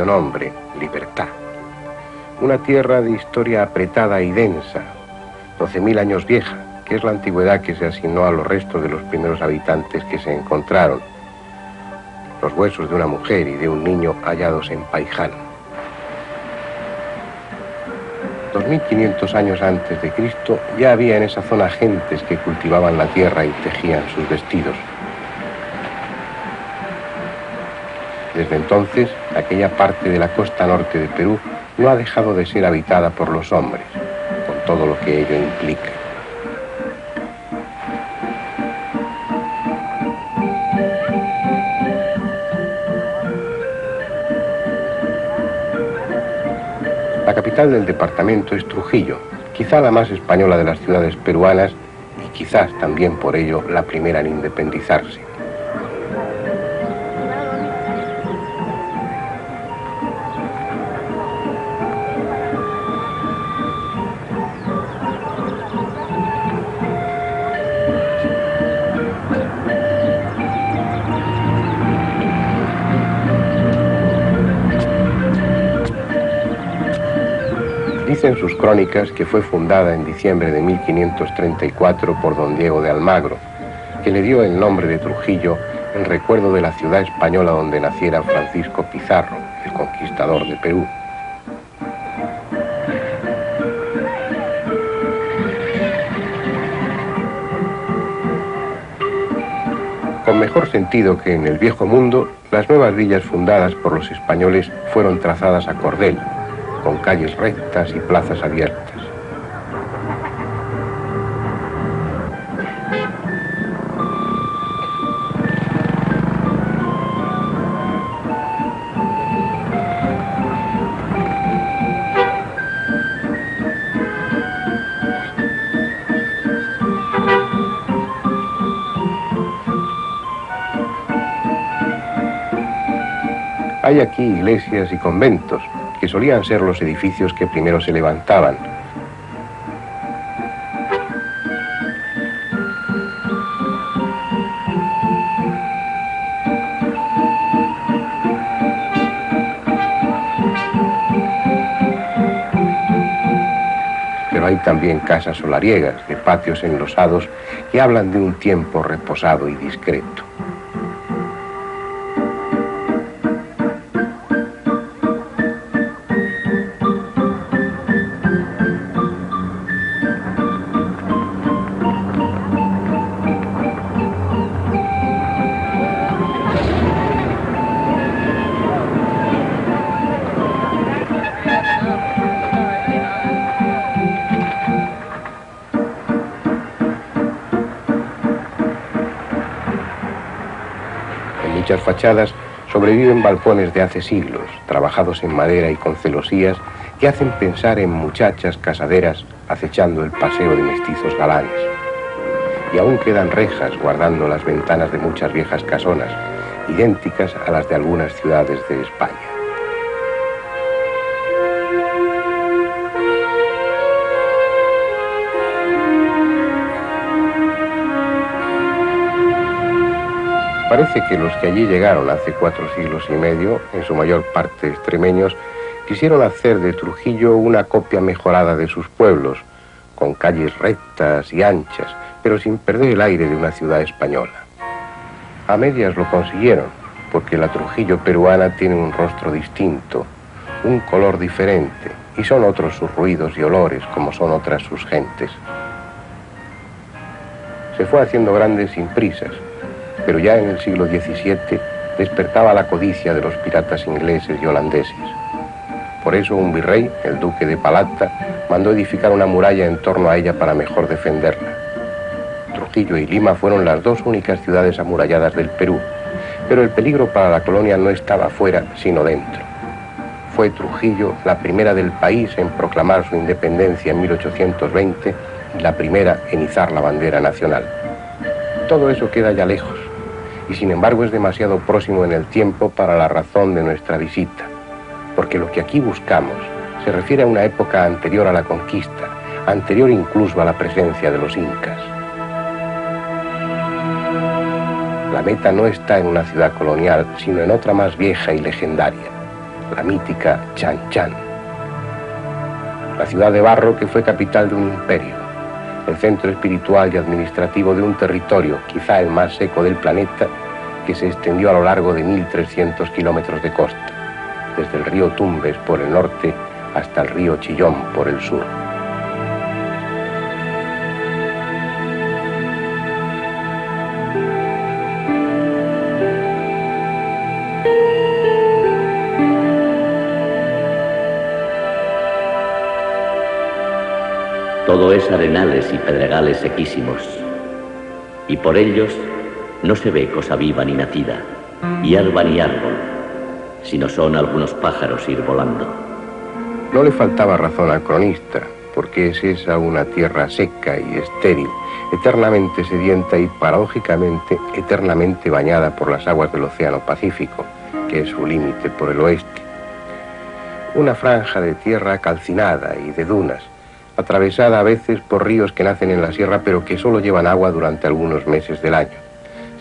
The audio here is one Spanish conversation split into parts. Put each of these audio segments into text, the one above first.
cuyo nombre, Libertad. Una tierra de historia apretada y densa, 12.000 años vieja, que es la antigüedad que se asignó a los restos de los primeros habitantes que se encontraron, los huesos de una mujer y de un niño hallados en Paiján. 2500 años antes de Cristo ya había en esa zona gentes que cultivaban la tierra y tejían sus vestidos. Desde entonces, aquella parte de la costa norte de Perú no ha dejado de ser habitada por los hombres, con todo lo que ello implica. La capital del departamento es Trujillo, quizá la más española de las ciudades peruanas y quizás también por ello la primera en independizarse. Dicen sus crónicas que fue fundada en diciembre de 1534 por don Diego de Almagro, que le dio el nombre de Trujillo en recuerdo de la ciudad española donde naciera Francisco Pizarro, el conquistador de Perú. Con mejor sentido que en el viejo mundo, las nuevas villas fundadas por los españoles fueron trazadas a cordel, con calles rectas y plazas abiertas. Hay aquí iglesias y conventos, que solían ser los edificios que primero se levantaban. Pero hay también casas solariegas, de patios enlosados, que hablan de un tiempo reposado y discreto. Muchas fachadas sobreviven balcones de hace siglos, trabajados en madera y con celosías que hacen pensar en muchachas casaderas acechando el paseo de mestizos galanes. Y aún quedan rejas guardando las ventanas de muchas viejas casonas, idénticas a las de algunas ciudades de España. Parece que los que allí llegaron hace 4 siglos y medio, en su mayor parte extremeños, quisieron hacer de Trujillo una copia mejorada de sus pueblos, con calles rectas y anchas, pero sin perder el aire de una ciudad española. A medias lo consiguieron, porque la Trujillo peruana tiene un rostro distinto, un color diferente, y son otros sus ruidos y olores, como son otras sus gentes. Se fue haciendo grande sin prisas, pero ya en el siglo XVII despertaba la codicia de los piratas ingleses y holandeses. Por eso un virrey, el duque de Palata, mandó edificar una muralla en torno a ella para mejor defenderla. Trujillo y Lima fueron las 2 únicas ciudades amuralladas del Perú, pero el peligro para la colonia no estaba fuera, sino dentro. Fue Trujillo la primera del país en proclamar su independencia en 1820 y la primera en izar la bandera nacional. Todo eso queda ya lejos, y sin embargo es demasiado próximo en el tiempo para la razón de nuestra visita, porque lo que aquí buscamos se refiere a una época anterior a la conquista, anterior incluso a la presencia de los incas. La meta no está en una ciudad colonial, sino en otra más vieja y legendaria. la mítica Chan Chan. La ciudad de barro que fue capital de un imperio, el centro espiritual y administrativo de un territorio, quizá el más seco del planeta, que se extendió a lo largo de 1.300 kilómetros de costa, desde el río Tumbes por el norte hasta el río Chillón por el sur. Todo es arenales y pedregales sequísimos, y por ellos no se ve cosa viva ni nacida, hierba ni árbol, sino son algunos pájaros ir volando. No le faltaba razón al cronista, porque es esa una tierra seca y estéril, eternamente sedienta y paradójicamente eternamente bañada por las aguas del Océano Pacífico, que es su límite por el oeste. Una franja de tierra calcinada y de dunas, atravesada a veces por ríos que nacen en la sierra pero que solo llevan agua durante algunos meses del año.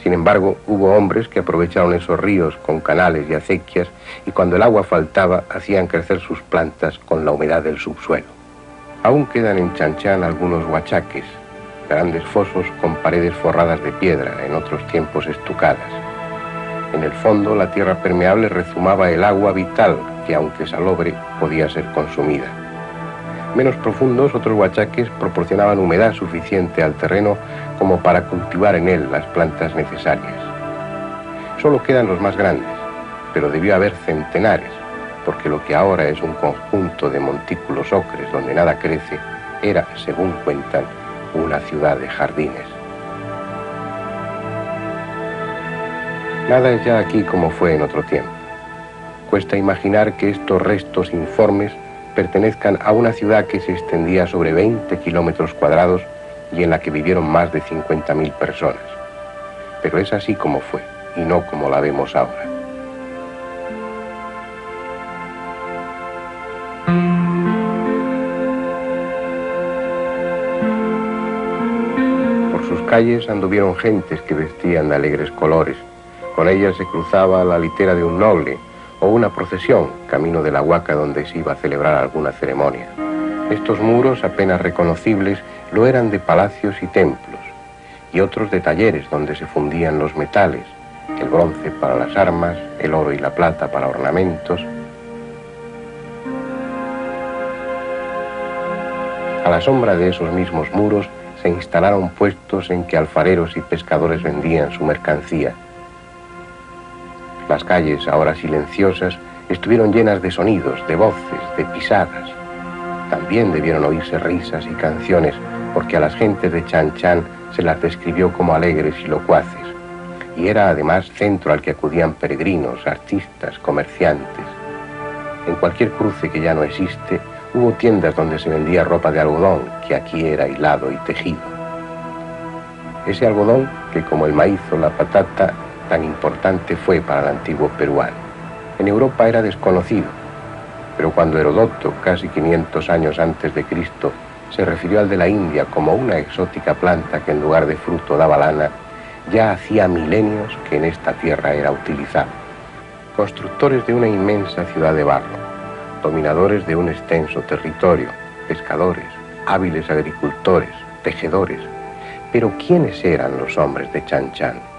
Sin embargo, hubo hombres que aprovecharon esos ríos con canales y acequias y cuando el agua faltaba hacían crecer sus plantas con la humedad del subsuelo. Aún quedan en Chan Chan algunos huachaques, grandes fosos con paredes forradas de piedra, en otros tiempos estucadas. En el fondo, la tierra permeable rezumaba el agua vital que, aunque salobre, podía ser consumida. Menos profundos, otros huachaques proporcionaban humedad suficiente al terreno como para cultivar en él las plantas necesarias. Solo quedan los más grandes, pero debió haber centenares, porque lo que ahora es un conjunto de montículos ocres donde nada crece, era, según cuentan, una ciudad de jardines. Nada es ya aquí como fue en otro tiempo. Cuesta imaginar que estos restos informes pertenezcan a una ciudad que se extendía sobre 20 kilómetros cuadrados y en la que vivieron más de 50.000 personas. Pero es así como fue, y no como la vemos ahora. Por sus calles anduvieron gentes que vestían de alegres colores. Con ellas se cruzaba la litera de un noble, o una procesión, camino de la huaca donde se iba a celebrar alguna ceremonia. Estos muros, apenas reconocibles, lo eran de palacios y templos, y otros de talleres donde se fundían los metales, el bronce para las armas, el oro y la plata para ornamentos. A la sombra de esos mismos muros se instalaron puestos en que alfareros y pescadores vendían su mercancía. Las calles, ahora silenciosas, estuvieron llenas de sonidos, de voces, de pisadas. También debieron oírse risas y canciones, porque a las gentes de Chan Chan se las describió como alegres y locuaces. Y era además centro al que acudían peregrinos, artistas, comerciantes. En cualquier cruce que ya no existe, hubo tiendas donde se vendía ropa de algodón, que aquí era hilado y tejido. Ese algodón, que como el maíz o la patata, tan importante fue para el antiguo peruano. En Europa era desconocido, pero cuando Herodoto, casi 500 años antes de Cristo, se refirió al de la India como una exótica planta que en lugar de fruto daba lana, ya hacía milenios que en esta tierra era utilizado. Constructores de una inmensa ciudad de barro, dominadores de un extenso territorio, pescadores, hábiles agricultores, tejedores. Pero ¿quiénes eran los hombres de Chan Chan?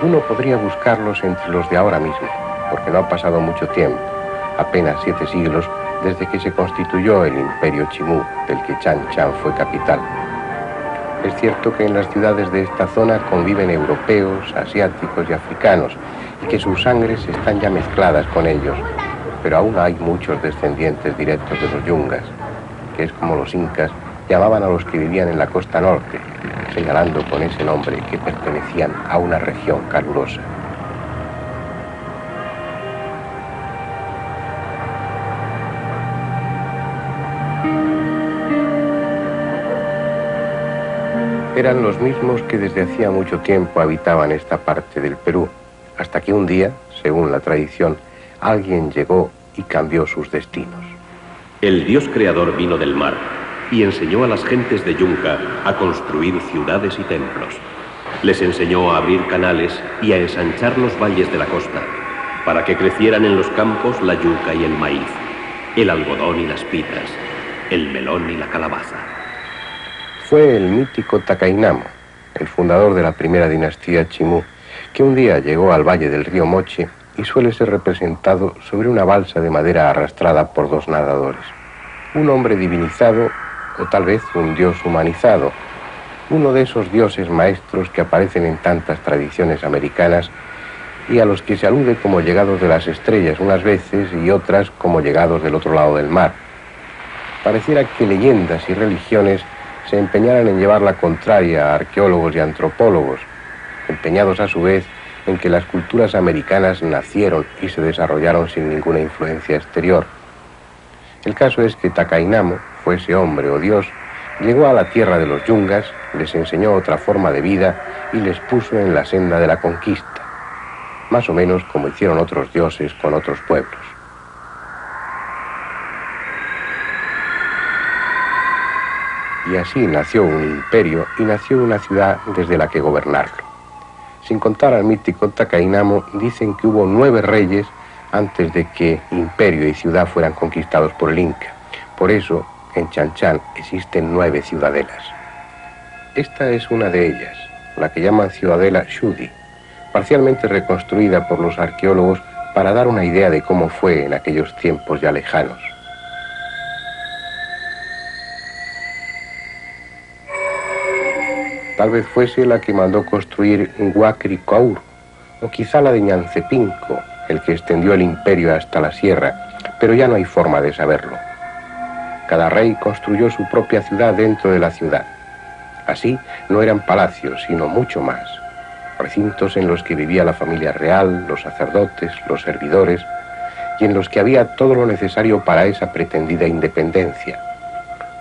Uno podría buscarlos entre los de ahora mismo, porque no ha pasado mucho tiempo, apenas 7 siglos, desde que se constituyó el Imperio Chimú, del que Chan Chan fue capital. Es cierto que en las ciudades de esta zona conviven europeos, asiáticos y africanos, y que sus sangres están ya mezcladas con ellos, pero aún hay muchos descendientes directos de los yungas, que es como los incas llamaban a los que vivían en la costa norte, señalando con ese nombre que pertenecían a una región calurosa. Eran los mismos que desde hacía mucho tiempo habitaban esta parte del Perú, hasta que un día, según la tradición, alguien llegó y cambió sus destinos. El Dios creador vino del mar y enseñó a las gentes de Yunca a construir ciudades y templos. Les enseñó a abrir canales y a ensanchar los valles de la costa. para que crecieran en los campos la yuca y el maíz, el algodón y las pitas, el melón y la calabaza. Fue el mítico Tacainamo, el fundador de la primera dinastía Chimú, que un día llegó al valle del río Moche y suele ser representado sobre una balsa de madera arrastrada por dos nadadores. Un hombre divinizado, o tal vez un dios humanizado, uno de esos dioses maestros que aparecen en tantas tradiciones americanas y a los que se alude como llegados de las estrellas unas veces y otras como llegados del otro lado del mar. Pareciera que leyendas y religiones se empeñaran en llevar la contraria a arqueólogos y antropólogos, empeñados a su vez en que las culturas americanas nacieron y se desarrollaron sin ninguna influencia exterior. El caso es que Tacainamo, fuese hombre o dios, llegó a la tierra de los yungas, les enseñó otra forma de vida y les puso en la senda de la conquista, más o menos como hicieron otros dioses con otros pueblos. Y así nació un imperio y nació una ciudad desde la que gobernarlo. Sin contar al mítico Tacainamo, dicen que hubo 9 reyes antes de que imperio y ciudad fueran conquistados por el Inca. Por eso, en Chan Chan existen 9 ciudadelas. Esta es una de ellas, la que llaman Ciudadela Shudi, parcialmente reconstruida por los arqueólogos para dar una idea de cómo fue en aquellos tiempos ya lejanos. Tal vez fuese la que mandó construir Huacri Coaur, o quizá la de Ñancepinco, el que extendió el imperio hasta la sierra, pero ya no hay forma de saberlo. Cada rey construyó su propia ciudad dentro de la ciudad. Así, no eran palacios, sino mucho más. Recintos en los que vivía la familia real, los sacerdotes, los servidores, y en los que había todo lo necesario para esa pretendida independencia.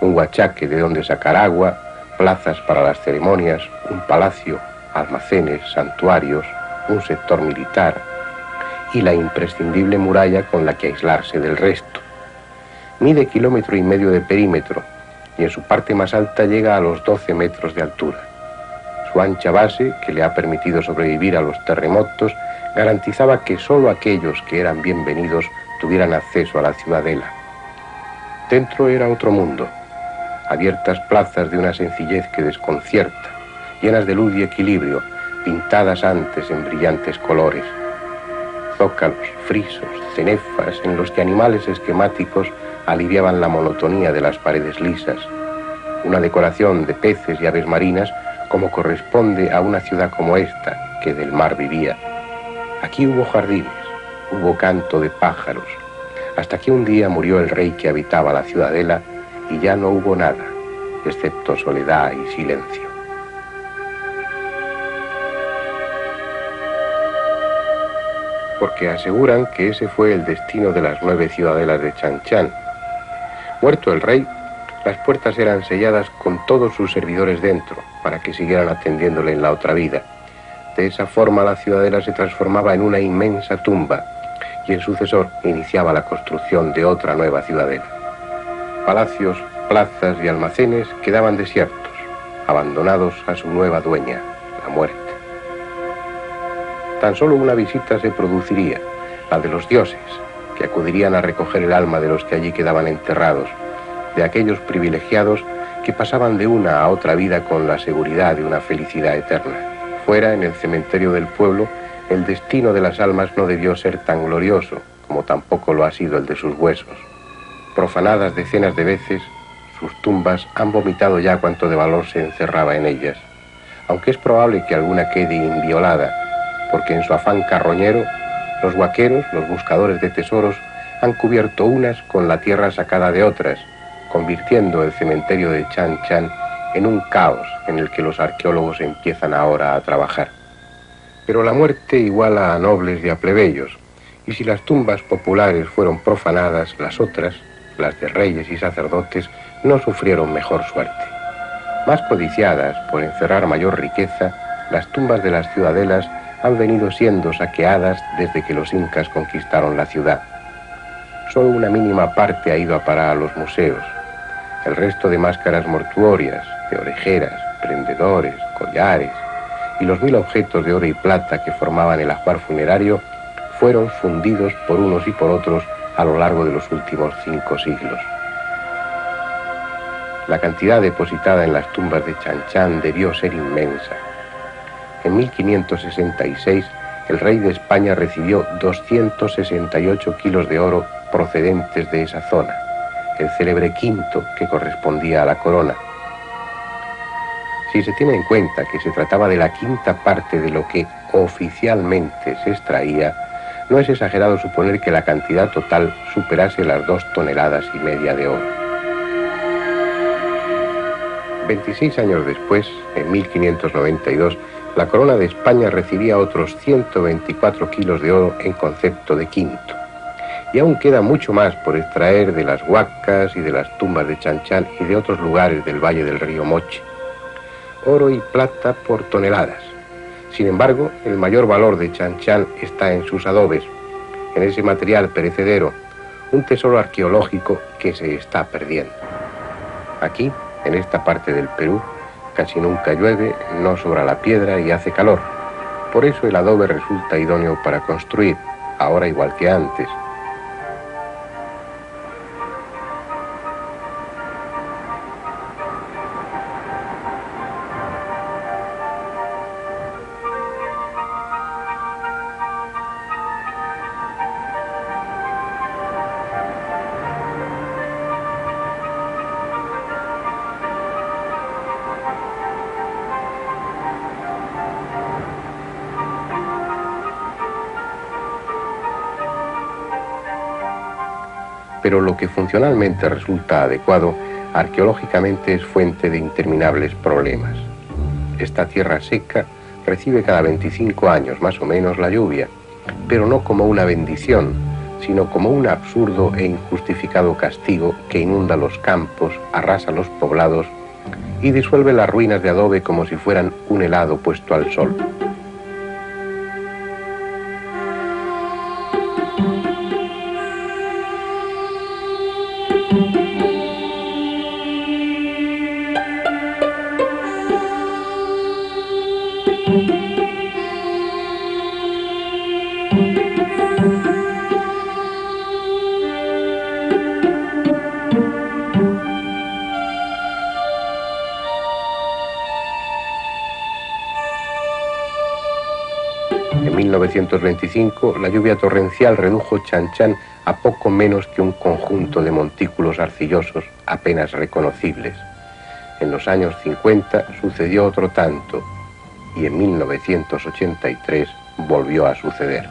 Un huachaque de donde sacar agua, plazas para las ceremonias, un palacio, almacenes, santuarios, un sector militar y la imprescindible muralla con la que aislarse del resto. Mide 1,5 kilómetros de perímetro y en su parte más alta llega a los 12 metros de altura. Su ancha base, que le ha permitido sobrevivir a los terremotos, garantizaba que solo aquellos que eran bienvenidos tuvieran acceso a la ciudadela. Dentro era otro mundo. Abiertas plazas de una sencillez que desconcierta, llenas de luz y equilibrio, pintadas antes en brillantes colores. Zócalos, frisos, cenefas, en los que animales esquemáticos aliviaban la monotonía de las paredes lisas. Una decoración de peces y aves marinas como corresponde a una ciudad como esta, que del mar vivía. Aquí hubo jardines, hubo canto de pájaros, hasta que un día murió el rey que habitaba la ciudadela y ya no hubo nada, excepto soledad y silencio. Porque aseguran que ese fue el destino de las 9 ciudadelas de Chan Chan. Muerto el rey, las puertas eran selladas con todos sus servidores dentro, para que siguieran atendiéndole en la otra vida. De esa forma la ciudadela se transformaba en una inmensa tumba, y el sucesor iniciaba la construcción de otra nueva ciudadela. Palacios, plazas y almacenes quedaban desiertos, abandonados a su nueva dueña, la muerte. Tan solo una visita se produciría, la de los dioses, que acudirían a recoger el alma de los que allí quedaban enterrados, de aquellos privilegiados que pasaban de una a otra vida con la seguridad de una felicidad eterna. Fuera, en el cementerio del pueblo, el destino de las almas no debió ser tan glorioso, como tampoco lo ha sido el de sus huesos. Profanadas decenas de veces, sus tumbas han vomitado ya cuanto de valor se encerraba en ellas, aunque es probable que alguna quede inviolada, porque en su afán carroñero, los huaqueros, los buscadores de tesoros, han cubierto unas con la tierra sacada de otras, convirtiendo el cementerio de Chan Chan en un caos en el que los arqueólogos empiezan ahora a trabajar. Pero la muerte iguala a nobles y a plebeyos, y si las tumbas populares fueron profanadas, las otras, las de reyes y sacerdotes, no sufrieron mejor suerte. Más codiciadas por encerrar mayor riqueza, las tumbas de las ciudadelas han venido siendo saqueadas desde que los incas conquistaron la ciudad. Solo una mínima parte ha ido a parar a los museos. El resto de máscaras mortuorias, de orejeras, prendedores, collares y los 1000 objetos de oro y plata que formaban el ajuar funerario fueron fundidos por unos y por otros a lo largo de los últimos 5 siglos. La cantidad depositada en las tumbas de Chan debió ser inmensa. En 1566, el rey de España recibió 268 kilos de oro procedentes de esa zona, el célebre quinto que correspondía a la corona. Si se tiene en cuenta que se trataba de la quinta parte de lo que oficialmente se extraía, no es exagerado suponer que la cantidad total superase las 2,5 toneladas de oro. 26 años después, en 1592, la corona de España recibía otros 124 kilos de oro en concepto de quinto. Y aún queda mucho más por extraer de las huacas y de las tumbas de Chan y de otros lugares del valle del río Moche. Oro y plata por toneladas. Sin embargo, el mayor valor de Chan está en sus adobes, en ese material perecedero, un tesoro arqueológico que se está perdiendo. Aquí, en esta parte del Perú, casi nunca llueve, no sobra la piedra y hace calor. Por eso el adobe resulta idóneo para construir, ahora igual que antes. Pero lo que funcionalmente resulta adecuado, arqueológicamente es fuente de interminables problemas. Esta tierra seca recibe cada 25 años más o menos la lluvia, pero no como una bendición, sino como un absurdo e injustificado castigo que inunda los campos, arrasa los poblados y disuelve las ruinas de adobe como si fueran un helado puesto al sol. En 1925, la lluvia torrencial redujo Chan a poco menos que un conjunto de montículos arcillosos apenas reconocibles. En los años 50 sucedió otro tanto y en 1983 volvió a suceder.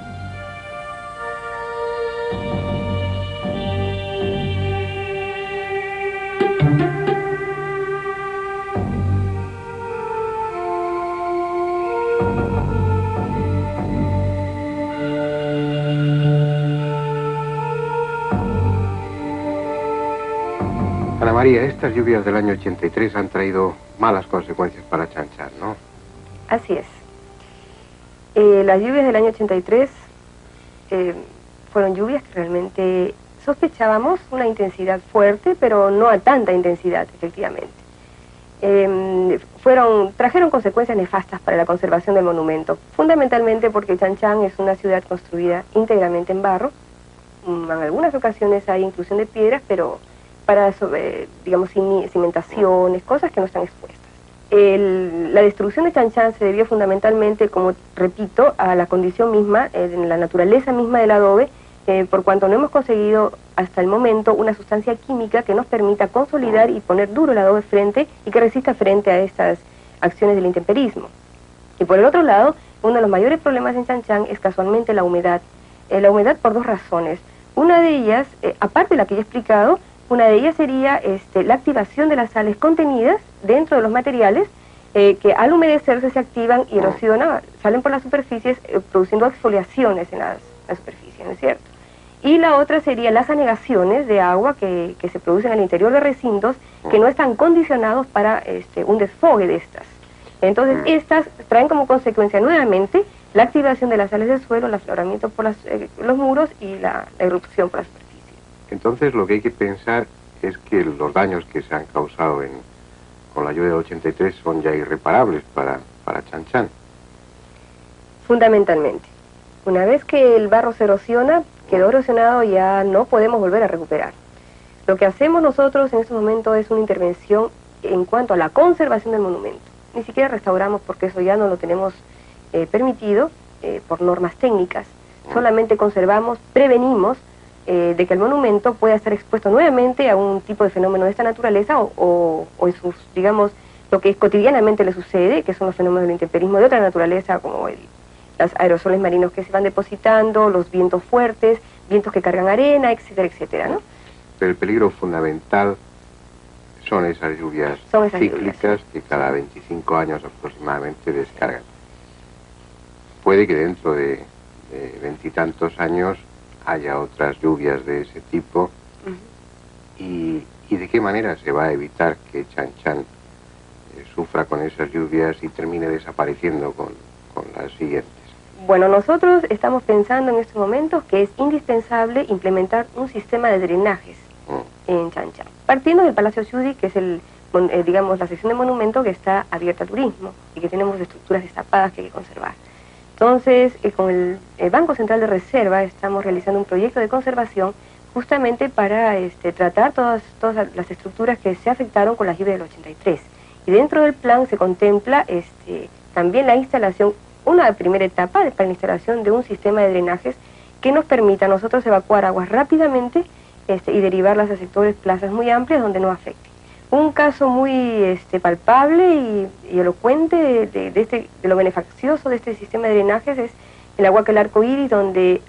Ana María, estas lluvias del año 83 han traído malas consecuencias para Chan, ¿no? Así es. Las lluvias del año 83 fueron lluvias que realmente sospechábamos una intensidad fuerte, pero no a tanta intensidad, efectivamente. Trajeron consecuencias nefastas para la conservación del monumento, fundamentalmente porque Chan es una ciudad construida íntegramente en barro. En algunas ocasiones hay inclusión de piedras, pero para, digamos, cimentaciones, cosas que no están expuestas. La destrucción de Chan se debió fundamentalmente, como repito, a la condición misma, en la naturaleza misma del adobe, por cuanto no hemos conseguido hasta el momento una sustancia química que nos permita consolidar y poner duro el adobe frente y que resista frente a estas acciones del intemperismo. Y por el otro lado, uno de los mayores problemas en Chan es casualmente la humedad. La humedad por dos razones. Una de ellas, aparte de la que ya he explicado, una de ellas sería la activación de las sales contenidas dentro de los materiales que al humedecerse se activan y erosionan, salen por las superficies produciendo exfoliaciones en la superficie, ¿no es cierto? Y la otra sería las anegaciones de agua que se producen al interior de recintos que no están condicionados para un desfogue de estas. Entonces, estas traen como consecuencia nuevamente la activación de las sales del suelo, el afloramiento por los muros y la erupción por la superficie. Entonces, lo que hay que pensar es que los daños que se han causado con la lluvia del 83 son ya irreparables para Chan. Fundamentalmente. Una vez que el barro se erosiona, quedó erosionado, ya no podemos volver a recuperar. Lo que hacemos nosotros en este momento es una intervención en cuanto a la conservación del monumento. Ni siquiera restauramos porque eso ya no lo tenemos permitido por normas técnicas. Solamente conservamos, prevenimos de que el monumento pueda estar expuesto nuevamente a un tipo de fenómeno de esta naturaleza o en sus, digamos, lo que cotidianamente le sucede, que son los fenómenos del intemperismo de otra naturaleza, como los aerosoles marinos que se van depositando, los vientos fuertes, vientos que cargan arena, etcétera, etcétera, ¿no? Pero el peligro fundamental son esas lluvias cíclicas que cada 25 años aproximadamente descargan. Puede que dentro de veintitantos años haya otras lluvias de ese tipo. ¿Y de qué manera se va a evitar que Chan Chan sufra con esas lluvias y termine desapareciendo con las siguientes? Bueno, nosotros estamos pensando en estos momentos que es indispensable implementar un sistema de drenajes en Chan Chan, partiendo del Palacio Yudi, que es digamos, la sección de monumento que está abierta al turismo y que tenemos estructuras destapadas que hay que conservar. Entonces, con el Banco Central de Reserva estamos realizando un proyecto de conservación justamente para tratar todas las estructuras que se afectaron con la lluvia del 83. Y dentro del plan se contempla también la instalación, una primera etapa para la instalación de un sistema de drenajes que nos permita a nosotros evacuar aguas rápidamente y derivarlas a sectores, plazas muy amplias donde no afecte. Un caso muy palpable y elocuente de lo beneficioso de este sistema de drenajes es el Huaca del Arco Iris, donde,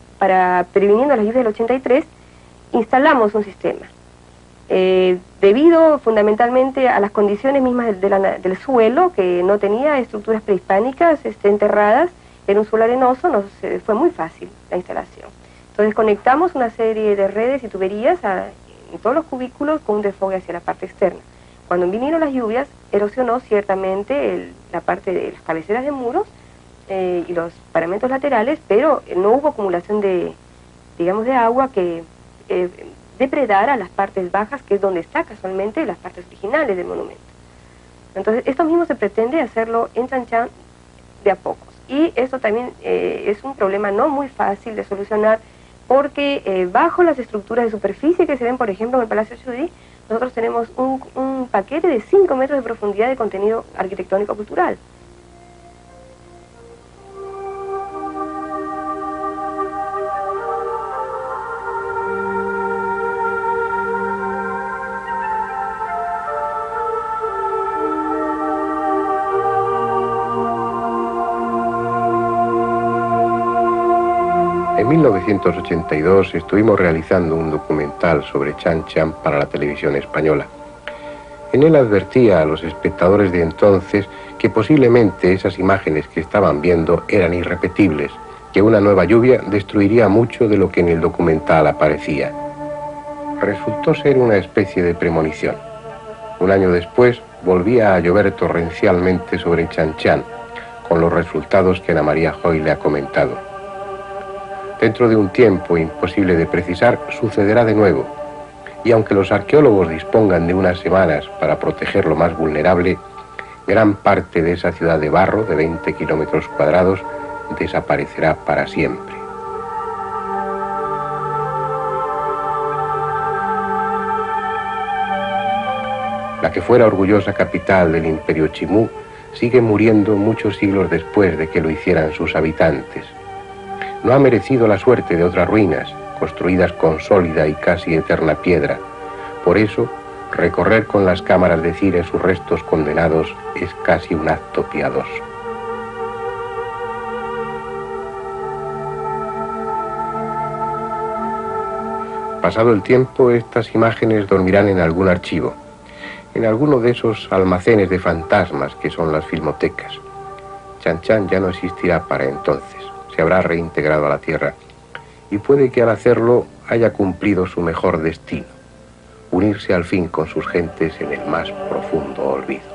previniendo las lluvias del 83, instalamos un sistema. Debido fundamentalmente a las condiciones mismas del suelo, que no tenía estructuras prehispánicas enterradas, era un suelo arenoso, fue muy fácil la instalación. Entonces conectamos una serie de redes y tuberías en todos los cubículos con un desfogue hacia la parte externa. Cuando vinieron las lluvias, erosionó ciertamente la parte de las cabeceras de muros y los paramentos laterales, pero no hubo acumulación de agua que depredara las partes bajas, que es donde está casualmente las partes originales del monumento. Entonces, esto mismo se pretende hacerlo en Chan Chan de a pocos. Y esto también es un problema no muy fácil de solucionar, porque bajo las estructuras de superficie que se ven, por ejemplo, en el Palacio Yudi, nosotros tenemos un paquete de 5 metros de profundidad de contenido arquitectónico-cultural. En 1982 estuvimos realizando un documental sobre Chan Chan para la televisión española. En él advertía a los espectadores de entonces que posiblemente esas imágenes que estaban viendo eran irrepetibles, que una nueva lluvia destruiría mucho de lo que en el documental aparecía. Resultó ser una especie de premonición. Un año después volvía a llover torrencialmente sobre Chan Chan, con los resultados que Ana María Hoy le ha comentado. Dentro de un tiempo imposible de precisar, sucederá de nuevo. Y aunque los arqueólogos dispongan de unas semanas para proteger lo más vulnerable, gran parte de esa ciudad de barro de 20 kilómetros cuadrados desaparecerá para siempre. La que fuera orgullosa capital del Imperio Chimú sigue muriendo muchos siglos después de que lo hicieran sus habitantes. No ha merecido la suerte de otras ruinas, construidas con sólida y casi eterna piedra. Por eso, recorrer con las cámaras de cine sus restos condenados es casi un acto piadoso. Pasado el tiempo, estas imágenes dormirán en algún archivo, en alguno de esos almacenes de fantasmas que son las filmotecas. Chan Chan ya no existirá para entonces. Se habrá reintegrado a la tierra y puede que al hacerlo haya cumplido su mejor destino, unirse al fin con sus gentes en el más profundo olvido.